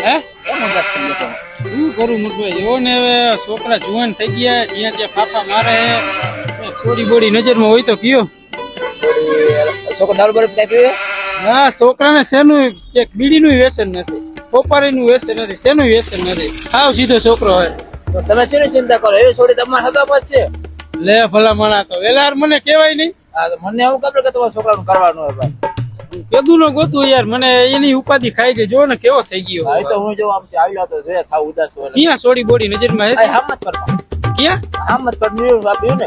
હે શું કરું મુકભાઈ એવો ને હવે છોકરા જુવાન થઈ ગયા જ્યાં ત્યાં ફાફા મારે છોડી બોડી નજરમાં હોય તો કયો છોકરો દારૂ બરૂ કઈ પીવે હા છોકરાને શેનું એક બીડીનું વ્યસન નથી પોપારીનું વ્યસન નથી શેનું વ્યસન નથી હાવ સીધો છોકરો હોય તો તમે શેની ચિંતા કરો એવી છોડી તમારા હગામાં જ છે લે ભલા માણા તો વેલાર મને કહેવાય નહીં હા તો મને એવું ખબર કે તમારા છોકરાનું કરવાનું હોય ભાઈ કેદું નો ગોતું યાર મને એની ઉપાધિ ખાઈ ગઈ જો ને કેવો થઈ ગયો ભાઈ તો હું જો આમ આવી તો રે થાવ ઉદાસ હોય સિયા છોડી બોડી નજરમાં હે હામત કરતા ક્યાં હામત પર નિયમ આપ્યું ને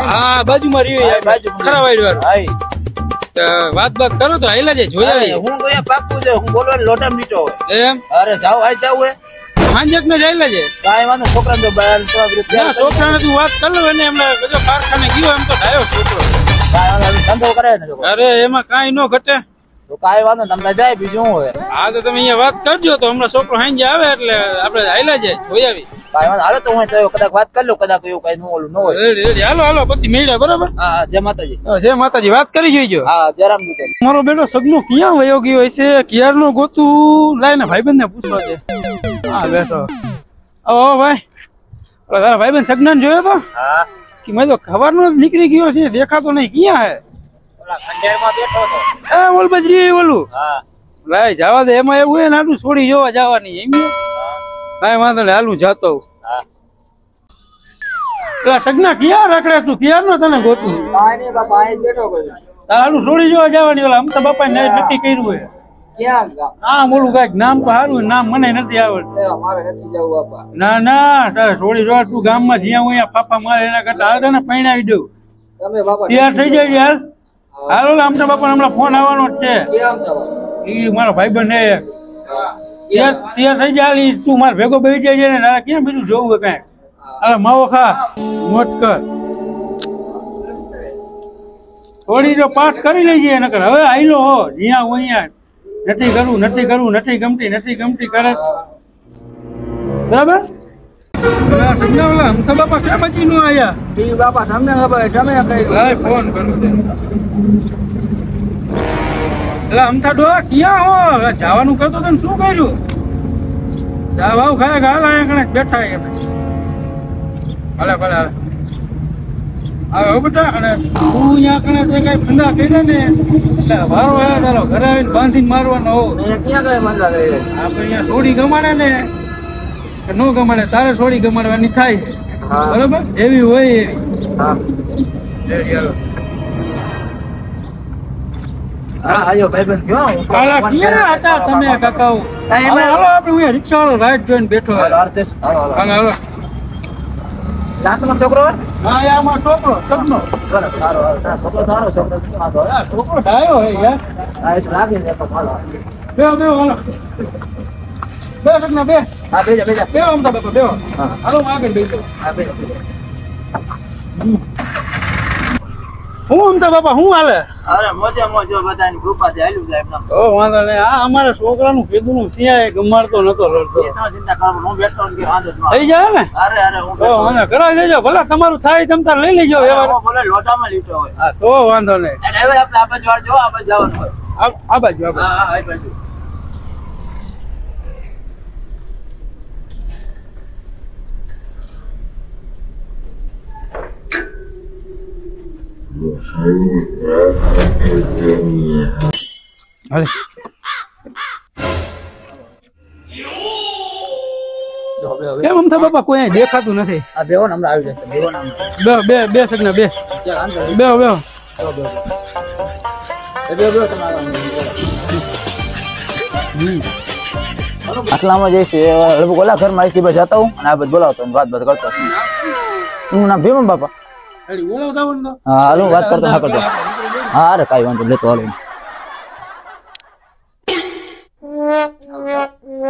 હા બાજુમાં રહ્યો બાજુ ખરાવાડ વાળો હાઈ વાત કરો તો હાઈલા જાય જોયા હું કોઈ પાકું છે હું બોલવાનું લોટામ લીટો હોય એમ અરે જાવ આઈ જાવ હે હાંજક ને જાયલા જાય કાઈ વાંધો છોકરાને તો બાર છોકરાને તું વાત કર લો એને એમને બધો કારખાને ગયો એમ તો ડાયો છોકરો ધંધો કરે ને છોકરો અરે એમાં કાઈ નો ઘટે તો કાઈ વાંધો તમને જાય બીજું હોય હા તો તમે અહીંયા વાત કરજો તો હમણાં છોકરો હાંજે આવે એટલે આપડે હાઈલા જાય જોઈ આવી કાઈ વાંધો હાલો તો હું કદાચ વાત કરી લઉં કદાચ એવું કઈ ઓલું ન હોય રેડી હાલો હાલો પછી મેળ્યા બરાબર હા જય માતાજી જય માતાજી વાત કરી જોઈજો હા જયરામ દુકાન મારો બેટો સગનો ક્યાં વયો ગયો હશે ક્યાર નો ગોતું લાઈને ભાઈબંધ ને પૂછવા છે હા બેઠો ઓ ભાઈ તારા ભાઈબંધ સગના જોયો તો હા કે મેં તો ખબર નો નીકળી ગયો છે દેખાતો નહીં ક્યાં હે ઓલા ખંડેરમાં બેઠો હતો એ ઓલ બજરી ઓલું હા લાય જવા દે એમાં એવું હે ને આટલું છોડી જોવા જવાની એમ કાંઈ વાંધો નહીં હાલું જાતો હા પેલા સગના ક્યાં રખડે તું ક્યાં નો તને ગોતું કાઈ નહીં બાપા અહીં બેઠો કોઈ હાલું છોડી જોવા જવાની ઓલા અમતા બાપા નક્કી કર્યું હોય ક્યાં ગામ હા બોલું કઈક નામ તો સારું નામ મને નથી આવડતું મારે નથી જવું બાપા ના ના તારે છોડી જોવા તું ગામમાં જ્યાં હું ફાફા મારે એના કરતા હાલ તને પૈણાવી દઉં તમે બાપા તૈયાર થઈ જાય યાર હાલો અમતા બાપા હમણાં ફોન આવવાનો જ છે કેમ થવા એ મારો ભાઈબંધ હે તૈયાર થઈ જાય તું મારે ભેગો બેસી જાય ને તારે ક્યાં બીજું જોવું કઈ અરે માવો ખા મોજ કર થોડી જો પાસ કરી લેજે નકર હવે આઈલો હો જ્યાં હું અહીંયા નથી ગમતી કરે બરાબર સમજા ઓલા અમથા બાપા ક્યાં બચી નો આયા ઈ બાપા તમને ખબર તમે કઈ લાય ફોન કરું દે એટલે અમથા ડો ક્યાં હો જવાનું કહેતો તને શું કર્યું જા ભાવ ખાય ગાલ આયા કણે બેઠા એ ભલે હવે બેટા અને તું અહીંયા કણે તે કઈ ફંદા કર્યા ને એટલે વારો આવ્યો તારો ઘરે આવીને બાંધીને મારવાનો હો ક્યાં કઈ મંદા ગઈ આપણે અહીંયા છોડી ગમાડે ને કે નો ગમાડે તારે છોડી ગમાડવાની થાય બરોબર એવી હોય એવી હા હાલો હા આયો ભાઈબંધ કયો ક્યાં હતા તમે કાકાઓ હાલો આપણે રિક્ષા વાળો રાઈટ જોઈને બેઠો હાલો રાતનો છોકરો હા યાર છોકરો સગનો છોકરો ડાયો હે યાર લાગે છે તો હાલો બે હાલો બે સગના બે હા બેજા બે અમતા બાપા બે હાલો આગળ બેસો હા બેજા હું અમતા બાપા હું હાલે અરે મોજે મોજો બધાની કૃપાથી હાલ્યું જાય એમના ઓ વાંધો નહીં આ અમારા છોકરાનું કીધું સિયાએ ગમાડતો નતો લડતો એ તો ચિંતા કરો હું બેઠો ને કે વાંધો ન થઈ જાય ને અરે હું વાંધો કરાવી દેજો ભલે તમારું થાય તમ તાર લઈ લેજો વ્યવહાર ભલે લોટામાં લીટો હોય હા તો વાંધો નહીં અને હવે આપણે આ બાજુ જો આ બાજુ જવાનું હોય આ બાજુ હા હા આ બાજુ હાલે કેમ અમથા બાપા કોઈ અહીં દેખાતું નથી આ બેવો ને હમણાં આવી જશે બેવો ને બે સગના બે બે આટલામાં જઈશ ઓલા ઘરમાં આવીશ જતા હું અને આ બધું બોલાવતો વાત કરતો હું નામ ભીમ બાપા હા હાલો વાત કરતો ના કરતો હા અરે કઈ વાંધો લેતો હાલો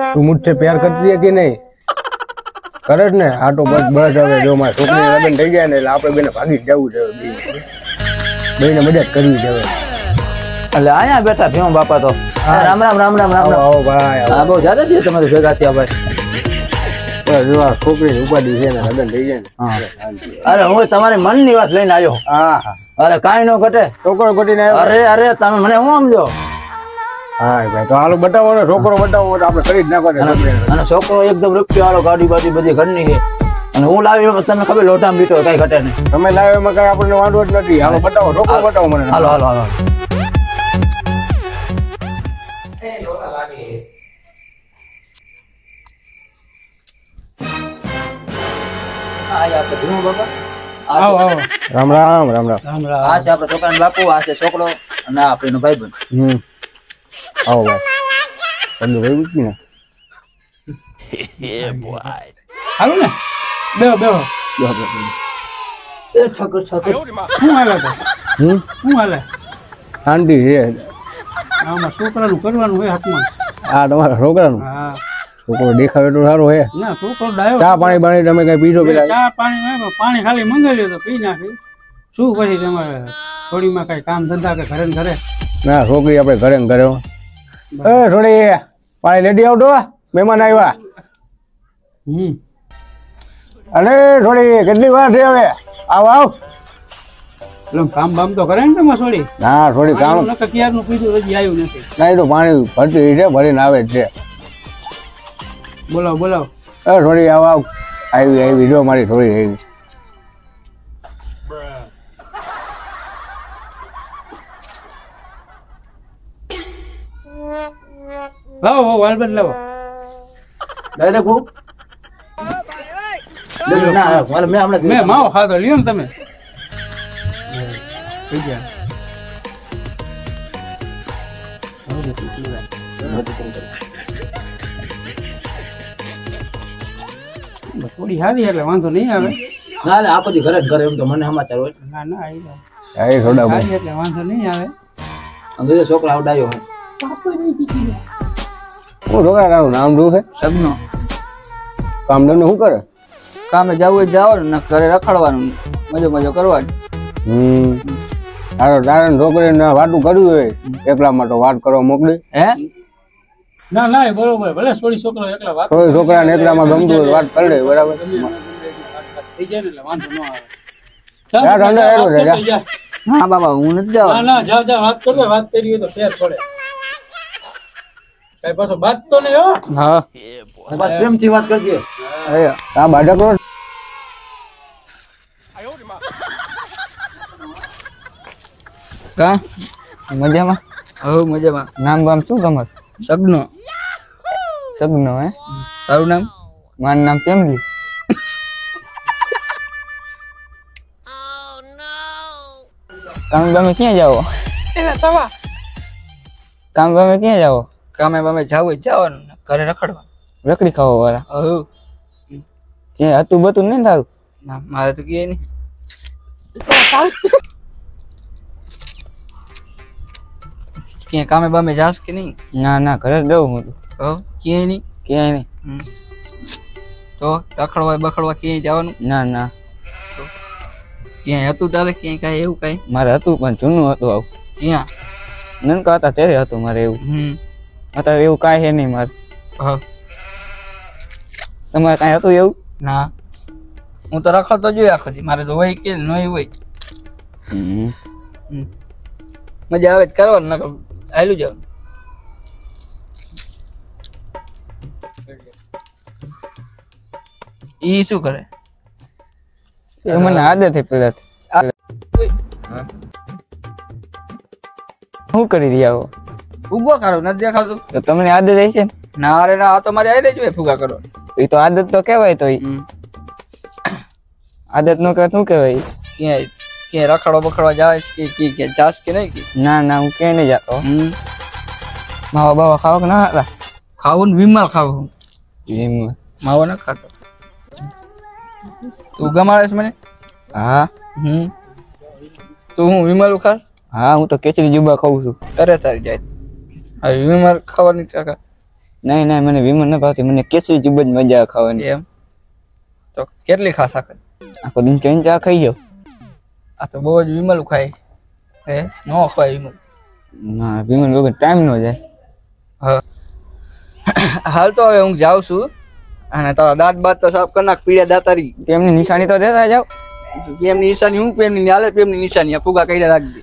તું મુझसे प्यार करती है कि नहीं કરે જ ને આટો બસ હવે જો મારી છોકરી લગ્ન થઈ ગયા ને એટલે આપણે બેને ભાગી જવું છે બેને મદદ કરવી છે હવે એટલે અહીંયા બેઠા ભીમ બાપા તો રામ રામ રામ રામ રામ આવો ભાઈ હા બહુ જ્યાદા દિવસ તમારે ભેગા થયા ભાઈ જો આ છોકરી ઉપાડી છે ને લગ્ન થઈ ગયા ને અરે હું તમારી મનની વાત લઈને આવ્યો હા હા અરે કાઈ નો ઘટે છોકરો ઘટીને અરે અરે તમે મને હું સમજો હા ભાઈ તો હાલો બતાવો ને છોકરો બતાવો તો આપણે કરી જ નાખવા. અને છોકરો એકદમ રૂપિયો વાળો, ગાડી બાડી બધી ઘરની છે. અને હું લાવી એમાં તમને ખબર લોટા મીઠો કઈ ઘટે નહીં. તમે લાવે એમાં કઈ આપણને વાંધો જ નથી. હાલો બતાવો છોકરો બતાવો મને. હાલો હાલો હાલો. આવો આવો. રામ રામ રામ રામ. રામ રામ. આ છે આપણા છોકરાનો બાપુ, આ છે છોકરો અને આ આપણો ભાઈબંધ. આવો ભાઈ. તમને ભાઈ પૂછી ને. હાલો ને બેહો બેહો. એ છોકરો છોકરો શું હાલે તો? શું હાલે? શાંતિ છે. આમાં છોકરાનું કરવાનું હોય હાથમાં. આ તમારા છોકરાનું હા છોકરો દેખાવ એટલું સારું હે. ના છોકરો ડાયો. ચા પાણી પાણી તમે કઈ પીધો પેલા? ચા પાણી નહીં, પાણી ખાલી મંગાવી લ્યો તો પી નાખી. શું પછી તમારે થોડીમાં કઈ કામ ધંધા કે ઘરે ને ઘરે? ના છોકરી આપણે ઘરે ને ઘરે. એ થોડી પાણી લેડી આવતો, મહેમાન આવ્યા. અરે થોડી કેટલી વાર છે હવે? આવ આવ. એટલે કામ બામ તો કરે ને તમે થોડી? ના થોડી કામ ક્યારનું પીધું હજી આવ્યું નથી. ના તો પાણી ભરતી છે, ભરીને આવે જ છે. બોલાવો બોલાવો. એ થોડી આવ આવ. આવી આવી જો મારી થોડી આવી. લાવો વાલબન લાવો. ડાયરેક્ટ ના મેં હમણાં મેં માવો ખાધો, લ્યો ને તમે. થઈ ગયા. થોડી સારી એટલે વાંધો નહીં આવે. ના ના આખો દી ઘરે જ ઘરે, એમ તો મને સમાચાર હોય. ના ના આવી જાવ. આવી થોડા બહુ. સારી એટલે વાંધો નહીં આવે. બીજો છોકરો આવડાયો હોય. હું છોકરાનું નામ શું છે? સગનો. કામ ધંધો શું કરે? કામે જવું હોય જવાનું ને ઘરે રખડવાનું, મજો મજો કરવાની. તારે છોકરીને વાતું કર્યું હોય એકલામાં તો વાત કરવા મોકલી. હે ના ના એ બરોબર. ભલે થોડી છોકરો એકલા વાત કોઈ છોકરાને એકલામાં ગમતું હોય વાત કરી લે, બરાબર. થઈ જાય ને એટલે વાંધો ન આવે. જા, ઠંડો હેડો રે, જા. જા. હા બાબા હું નથી ના જવાનું. ના જા જા વાત કરો. વાત કરી હોય તો ફેર પડે. કઈ પાછો બાત તો નહીં હો. હા બસ પ્રેમથી વાત કરજે. આ બાળકો કા મજામાં? હવ મજામાં. નામ બામ શું તમારું? સગનો. સગનો હે? તારું નામ? મારું નામ પેમલી. કામ બામે ક્યાં જાઓ? કામ બામે ક્યાં જાઓ? કામે બામે જાવું જવાનું, ઘરે રખડવા. રખડી ખાવા વાળા? હવ ક્યાં હતું બતું નહીં તારું? ના મારે તો કીએ નહીં. ક્યાં કામે બામે જાસ કે નહીં? ના ના ઘરે જ દઉં હું તો. હવ ક્યાંય નહીં. ક્યાંય નહીં. તો રખડવા બખડવા ક્યાંય જવાનું? ના ના ક્યાંય હતું તારે ક્યાંય કાંઈ એવું કાંઈ? મારે હતું પણ જૂનું હતું આવું. ક્યાં? નનકા હતા ત્યારે હતું મારે એવું. અત્યારે એવું કાંઈ છે નહીં મારે. હા તમારે કાંઈ હતું એવું? ના હું તો રખડતો જોઈ આખો દી. મારે તો હોય કે નહીં હોય. મજા આવે જ કરવાનું, નકર હાલ્યું જાવ. ઈ શું કરે? એ મને આદત છે પેલાથી. શું કરી રહ્યા હો? ફુગો કરો નથી દેખાતું? તો તમને આદત હશે ને? ના રે ના, આ તો મારે આઈ જોઈએ ફુગા કરો. એ તો આદત તો કહેવાય. તો આદત નો કહેવાય શું કહેવાય? ક્યાંય ક્યાંય રખડવા બખડવા જાય કે ક્યાંય જાસ કે નહીં કે? ના ના હું ક્યાંય નહીં જતો. માવા બાવા ખાવા કે ના ખાતા? ખાવું ને વિમલ ખાવું. એમ. માવો ના ખાતો. તું ગમાડેસ મને? હા. તું હું વિમલ ખાસ? હા હું તો કેસરી જુબા ખાઉં છું. અરે તારી જાય. હવે વિમલ ખાવાની કાકા? નહીં નહીં મને વિમલ ન ભાવતી, મને કેસરી જુબા જ મજા આવે ખાવાની. એમ? તો કેટલી ખાસ આખર? આખો દિન ત્રણ ચાર ખાઈ જાવ. આ તો બહુ જ વિમલ ખાય. હે નો ખાય વિમલ. ના વિમલ વગર ટાઈમ ન જાય. હા હાલ તો હવે હું જાઉં છું. અને તારા દાંત બાત તો સાફ કરી નાખ, પીળા દાતારી. તેમની નિશાની તો દેતા જાવ. પ્રેમની નિશાની હું પ્રેમની હાલે પ્રેમની નિશાની આ ફુગા કઈ રાખજે.